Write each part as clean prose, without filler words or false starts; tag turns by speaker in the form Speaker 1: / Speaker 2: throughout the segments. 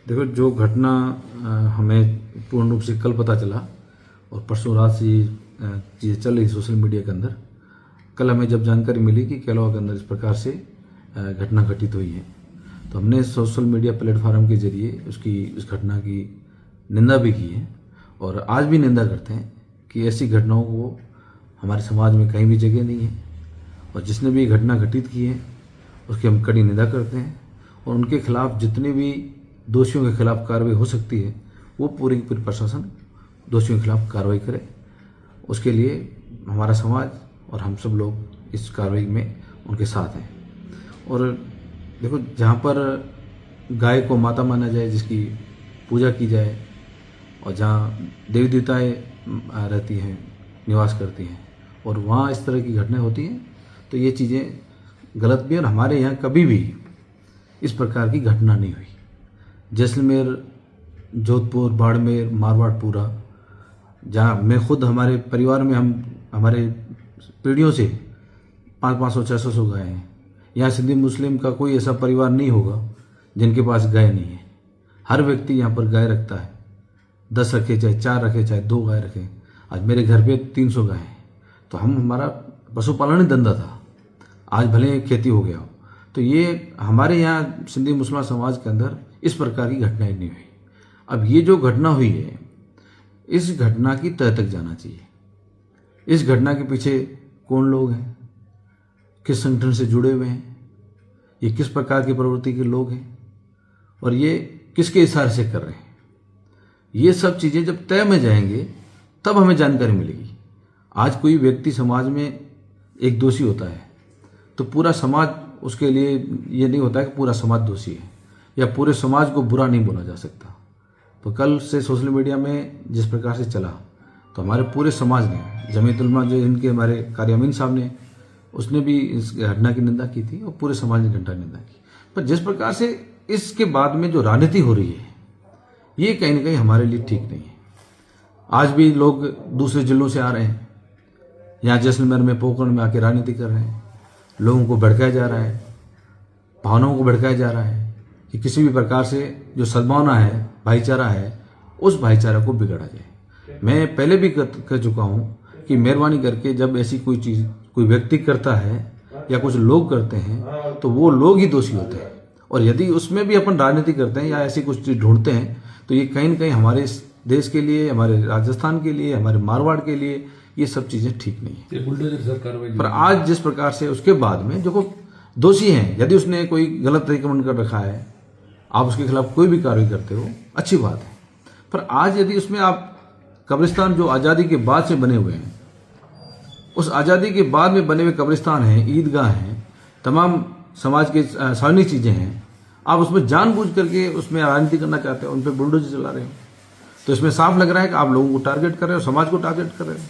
Speaker 1: देखो, जो घटना हमें पूर्ण रूप से कल पता चला और परसों रात से चीज़ें चल रही सोशल मीडिया के अंदर। कल हमें जब जानकारी मिली कि कैलवा के अंदर इस प्रकार से घटना घटित हुई है, तो हमने सोशल मीडिया प्लेटफार्म के जरिए इस घटना की निंदा भी की है और आज भी निंदा करते हैं कि ऐसी घटनाओं को हमारे समाज में कहीं भी जगह नहीं है। और जिसने भी घटना घटित की है उसकी हम कड़ी निंदा करते हैं और उनके खिलाफ जितने भी दोषियों के खिलाफ कार्रवाई हो सकती है वो पूरी की पूरी प्रशासन दोषियों के खिलाफ कार्रवाई करे। उसके लिए हमारा समाज और हम सब लोग इस कार्रवाई में उनके साथ हैं। और देखो, जहाँ पर गाय को माता माना जाए, जिसकी पूजा की जाए और जहाँ देवी देवताएँ रहती हैं, निवास करती हैं, और वहाँ इस तरह की घटनाएं होती हैं, तो ये चीज़ें गलत भी हैं। और हमारे यहाँ कभी भी इस प्रकार की घटना नहीं हुई। जैसलमेर, जोधपुर, बाड़मेर, मारवाड़ पूरा, जहाँ मैं खुद हमारे परिवार में हमारे पीढ़ियों से 500-600 गाय हैं। यहाँ सिंधी मुस्लिम का कोई ऐसा परिवार नहीं होगा जिनके पास गाय नहीं है। हर व्यक्ति यहाँ पर गाय रखता है, 10 रखे, चाहे 4 रखे, चाहे 2 गाय रखे। आज मेरे घर पे 300 गाय हैं। तो हमारा पशुपालन ही धंधा था, आज भले खेती हो गया हो। तो ये हमारे यहाँ सिंधी मुस्लिम समाज के अंदर इस प्रकार की घटनाएं नहीं हुई। अब ये जो घटना हुई है, इस घटना की तह तक जाना चाहिए। इस घटना के पीछे कौन लोग हैं, किस संगठन से जुड़े हुए हैं, ये किस प्रकार की प्रवृत्ति के लोग हैं और ये किसके इशारे से कर रहे हैं, ये सब चीज़ें जब तय में जाएंगे तब हमें जानकारी मिलेगी। आज कोई व्यक्ति समाज में एक दोषी होता है तो पूरा समाज उसके लिए ये नहीं होता है कि पूरा समाज दोषी है या पूरे समाज को बुरा नहीं बोला जा सकता। तो कल से सोशल मीडिया में जिस प्रकार से चला, तो हमारे पूरे समाज ने, जमीयत उलमा जो इनके हमारे कार्यामीन साहब ने, उसने भी इस घटना की निंदा की थी और पूरे समाज ने घटना निंदा की। पर जिस प्रकार से इसके बाद में जो राजनीति हो रही है, ये कहीं ना कहीं हमारे लिए ठीक नहीं है। आज भी लोग दूसरे जिलों से आ रहे हैं, यहाँ जैसलमेर में, पोखरण में आके राजनीति कर रहे हैं। लोगों को भड़काया जा रहा है, भावनाओं को भड़काया जा रहा है कि किसी भी प्रकार से जो सद्भावना है, भाईचारा है, उस भाईचारा को बिगड़ा जाए। मैं पहले भी कर चुका हूँ कि मेहरबानी करके जब ऐसी कोई चीज़ कोई व्यक्ति करता है या कुछ लोग करते हैं तो वो लोग ही दोषी होते हैं। और यदि उसमें भी अपन राजनीति करते हैं या ऐसी कुछ चीज़ ढूंढते हैं तो ये कहीं ना कहीं हमारे देश के लिए, हमारे राजस्थान के लिए, हमारे मारवाड़ के लिए ये सब चीज़ें ठीक नहीं है।
Speaker 2: बुलडोजर सरकार
Speaker 1: पर आज जिस प्रकार से उसके बाद में जो दोषी हैं, यदि उसने कोई गलत रिकमेंड कर रखा है, आप उसके खिलाफ कोई भी कार्रवाई करते हो, अच्छी बात है। पर आज यदि उसमें आप कब्रिस्तान जो आज़ादी के बाद से बने हुए हैं, उस आज़ादी के बाद में बने हुए कब्रिस्तान हैं, ईदगाह हैं, तमाम समाज के सार्वजनिक चीज़ें हैं, आप उसमें जानबूझ करके उसमें राजनीति करना चाहते हो, उन पर बुलडोजर चला रहे हो, तो इसमें साफ लग रहा है कि आप लोगों को टारगेट कर रहे हो, समाज को टारगेट कर रहे हो,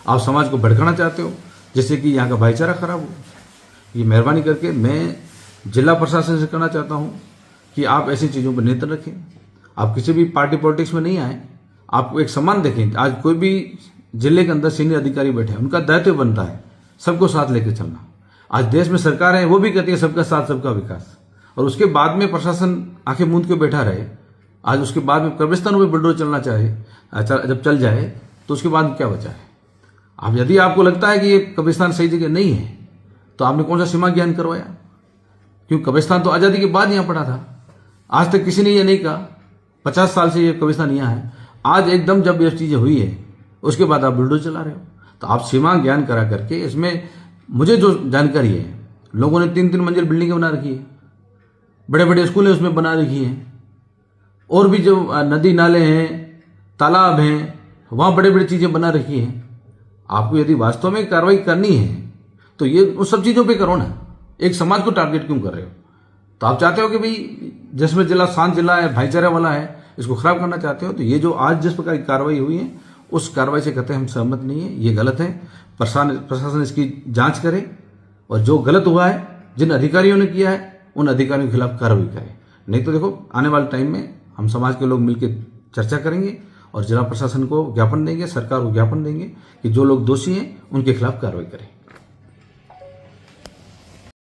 Speaker 1: आप समाज को भड़काना चाहते हो जिससे कि यहाँ का भाईचारा खराब हो। ये मेहरबानी करके मैं जिला प्रशासन से कहना चाहता हूँ कि आप ऐसी चीज़ों पर नियंत्रण रखें। आप किसी भी पार्टी पॉलिटिक्स में नहीं आए, आपको एक सम्मान देखें। आज कोई भी जिले के अंदर सीनियर अधिकारी बैठे हैं, उनका दायित्व बनता है सबको साथ लेकर चलना। आज देश में सरकार है, वो भी कहती है सबका साथ सबका विकास, और उसके बाद में प्रशासन आंखें मूंद के बैठा रहे। आज उसके बाद में कब्रिस्तान में बुलडोजर चलना चाहे, जब चल जाए तो उसके बाद क्या बचा है। अब यदि आपको लगता है कि ये कब्रिस्तान सही जगह नहीं है तो आपने कौन सा सीमा ज्ञान करवाया, क्योंकि कब्रिस्तान तो आज़ादी के बाद यहाँ पड़ा था। आज तक किसी ने ये नहीं कहा, 50 साल से ये कब्रिस्तान यहाँ है। आज एकदम जब ये चीज़ें हुई है उसके बाद आप बुलडोजर चला रहे हो, तो आप सीमा ज्ञान करा करके, इसमें मुझे जो जानकारी है, लोगों ने 3-3 मंजिल बिल्डिंगें बना रखी है, बड़े बड़े स्कूलें उसमें बना रखी हैं, और भी जो नदी नाले हैं, तालाब हैं, वहाँ बड़े बड़ी चीज़ें बना रखी हैं। आपको यदि वास्तव में कार्रवाई करनी है तो ये उन सब चीज़ों पे करो ना, एक समाज को टारगेट क्यों कर रहे हो। तो आप चाहते हो कि भाई जैसलमेर जिला शांत जिला है, भाईचारा वाला है, इसको खराब करना चाहते हो, तो ये जो आज जिस प्रकार की कार्रवाई हुई है उस कार्रवाई से कहते हैं हम सहमत नहीं है, ये गलत है। प्रशासन इसकी जांच करे और जो गलत हुआ है, जिन अधिकारियों ने किया है, उन अधिकारियों के खिलाफ कार्रवाई करे। नहीं तो देखो, आने वाले टाइम में हम समाज के लोग मिलकर चर्चा करेंगे और जिला प्रशासन को ज्ञापन देंगे, सरकार को ज्ञापन देंगे कि जो लोग दोषी हैं उनके खिलाफ कार्रवाई करें।